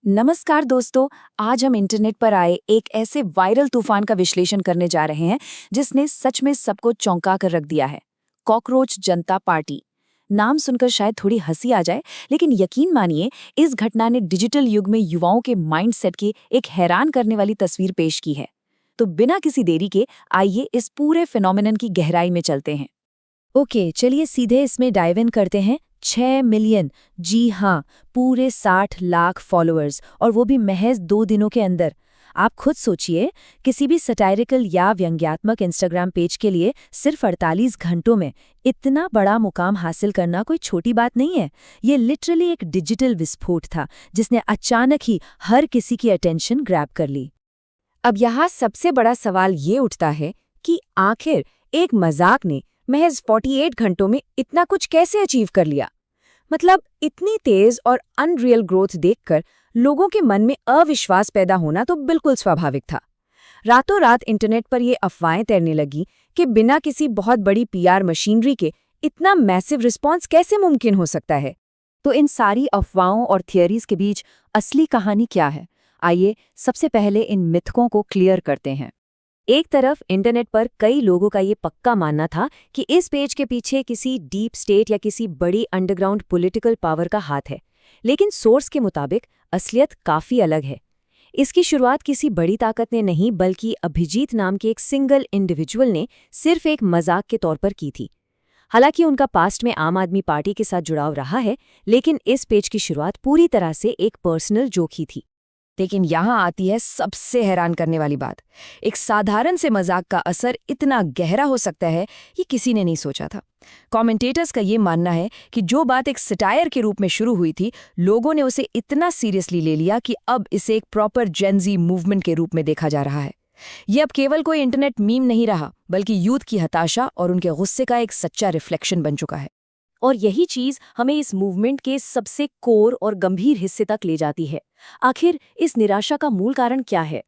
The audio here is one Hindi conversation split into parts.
नमस्कार दोस्तों। आज हम इंटरनेट पर आए एक ऐसे वायरल तूफान का विश्लेषण करने जा रहे हैं जिसने सच में सबको चौंका कर रख दिया है। कॉकरोच जनता पार्टी। नाम सुनकर शायद थोड़ी हंसी आ जाए, लेकिन यकीन मानिए इस घटना ने डिजिटल युग में युवाओं के माइंडसेट की एक हैरान करने वाली तस्वीर पेश की है। तो बिना किसी देरी के आइए इस पूरे फिनोमिनन की गहराई में चलते हैं। ओके, चलिए सीधे इसमें डाइव इन करते हैं। 6 मिलियन, जी हाँ, पूरे 60 लाख फॉलोअर्स, और वो भी महज 2 दिनों के अंदर। आप खुद सोचिए, किसी भी सटायरिकल या व्यंग्यात्मक इंस्टाग्राम पेज के लिए सिर्फ 48 घंटों में इतना बड़ा मुकाम हासिल करना कोई छोटी बात नहीं है। ये लिटरली एक डिजिटल विस्फोट था जिसने अचानक ही हर किसी की अटेंशन ग्रैब कर ली। अब यहाँ सबसे बड़ा सवाल ये उठता है कि आखिर एक मजाक ने महज 48 घंटों में इतना कुछ कैसे अचीव कर लिया। मतलब इतनी तेज और अनरियल ग्रोथ देखकर लोगों के मन में अविश्वास पैदा होना तो बिल्कुल स्वाभाविक था। रातों रात इंटरनेट पर ये अफवाहें तैरने लगी कि बिना किसी बहुत बड़ी पीआर मशीनरी के इतना मैसिव रिस्पॉन्स कैसे मुमकिन हो सकता है। तो इन सारी अफवाहों और थियरीज के बीच असली कहानी क्या है? आइए सबसे पहले इन मिथकों को क्लियर करते हैं। एक तरफ इंटरनेट पर कई लोगों का ये पक्का मानना था कि इस पेज के पीछे किसी डीप स्टेट या किसी बड़ी अंडरग्राउंड पॉलिटिकल पावर का हाथ है, लेकिन सोर्स के मुताबिक असलियत काफ़ी अलग है। इसकी शुरुआत किसी बड़ी ताकत ने नहीं, बल्कि अभिजीत नाम के एक सिंगल इंडिविजुअल ने सिर्फ एक मजाक के तौर पर की थी। हालांकि उनका पास्ट में आम आदमी पार्टी के साथ जुड़ाव रहा है, लेकिन इस पेज की शुरुआत पूरी तरह से एक पर्सनल जोक ही थी। लेकिन यहाँ आती है सबसे हैरान करने वाली बात। एक साधारण से मजाक का असर इतना गहरा हो सकता है, ये किसी ने नहीं सोचा था। कमेंटेटर्स का ये मानना है कि जो बात एक सटायर के रूप में शुरू हुई थी, लोगों ने उसे इतना सीरियसली ले लिया कि अब इसे एक प्रॉपर जेनजी मूवमेंट के रूप में देखा जा रहा है। ये अब केवल कोई इंटरनेट मीम नहीं रहा, बल्कि यूथ की हताशा और उनके गुस्से का एक सच्चा रिफ्लेक्शन बन चुका है। और यही चीज हमें इस मूवमेंट के सबसे कोर और गंभीर हिस्से तक ले जाती है। आखिर इस निराशा का मूल कारण क्या है?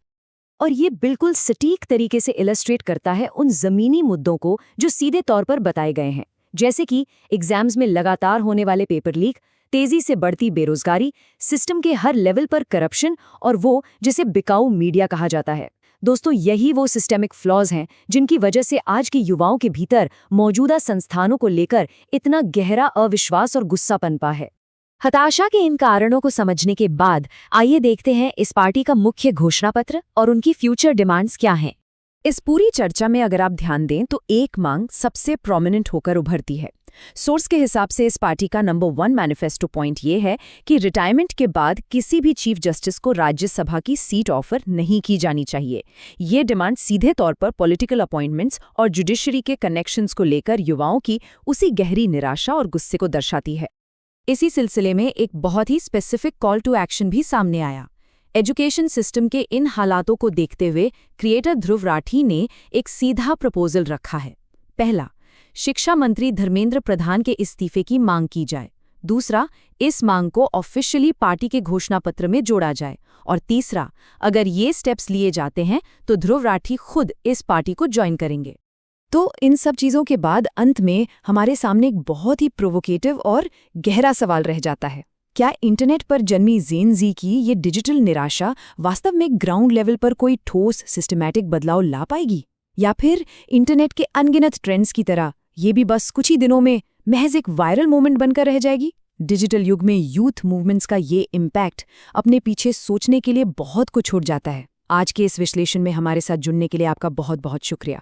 और ये बिल्कुल सटीक तरीके से इलस्ट्रेट करता है उन जमीनी मुद्दों को जो सीधे तौर पर बताए गए हैं, जैसे कि एग्जाम्स में लगातार होने वाले पेपर लीक, तेजी से बढ़ती बेरोजगारी, सिस्टम के हर लेवल पर करप्शन और वो जिसे बिकाऊ मीडिया कहा जाता है। दोस्तों, यही वो सिस्टेमिक फ्लॉज हैं जिनकी वजह से आज के युवाओं के भीतर मौजूदा संस्थानों को लेकर इतना गहरा अविश्वास और गुस्सा पनपा है। हताशा के इन कारणों को समझने के बाद आइए देखते हैं इस पार्टी का मुख्य घोषणापत्र और उनकी फ्यूचर डिमांड्स क्या हैं। इस पूरी चर्चा में अगर आप ध्यान दें तो एक मांग सबसे प्रोमिनेंट होकर उभरती है। सोर्स के हिसाब से इस पार्टी का नंबर 1 मैनिफेस्टो पॉइंट ये है कि रिटायरमेंट के बाद किसी भी चीफ जस्टिस को राज्यसभा की सीट ऑफर नहीं की जानी चाहिए। ये डिमांड सीधे तौर पर पॉलिटिकल अपॉइंटमेंट्स और जुडिशरी के कनेक्शंस को लेकर युवाओं की उसी गहरी निराशा और गुस्से को दर्शाती है। इसी सिलसिले में एक बहुत ही स्पेसिफिक कॉल टू एक्शन भी सामने आया। एजुकेशन सिस्टम के इन हालातों को देखते हुए क्रिएटर ध्रुव राठी ने एक सीधा प्रपोजल रखा है। पहला, शिक्षा मंत्री धर्मेंद्र प्रधान के इस्तीफे की मांग की जाए। दूसरा, इस मांग को ऑफिशियली पार्टी के घोषणापत्र में जोड़ा जाए। और तीसरा, अगर ये स्टेप्स लिए जाते हैं तो ध्रुव राठी खुद इस पार्टी को ज्वाइन करेंगे। तो इन सब चीज़ों के बाद अंत में हमारे सामने एक बहुत ही प्रोवोकेटिव और गहरा सवाल रह जाता है। क्या इंटरनेट पर जन्मी जेन ज़ी की ये डिजिटल निराशा वास्तव में ग्राउंड लेवल पर कोई ठोस सिस्टमैटिक बदलाव ला पाएगी, या फिर इंटरनेट के अनगिनत ट्रेंड्स की तरह ये भी बस कुछ ही दिनों में महज एक वायरल मोमेंट बनकर रह जाएगी? डिजिटल युग में यूथ मूवमेंट्स का ये इम्पैक्ट अपने पीछे सोचने के लिए बहुत कुछ छूट जाता है। आज के इस विश्लेषण में हमारे साथ जुड़ने के लिए आपका बहुत बहुत शुक्रिया।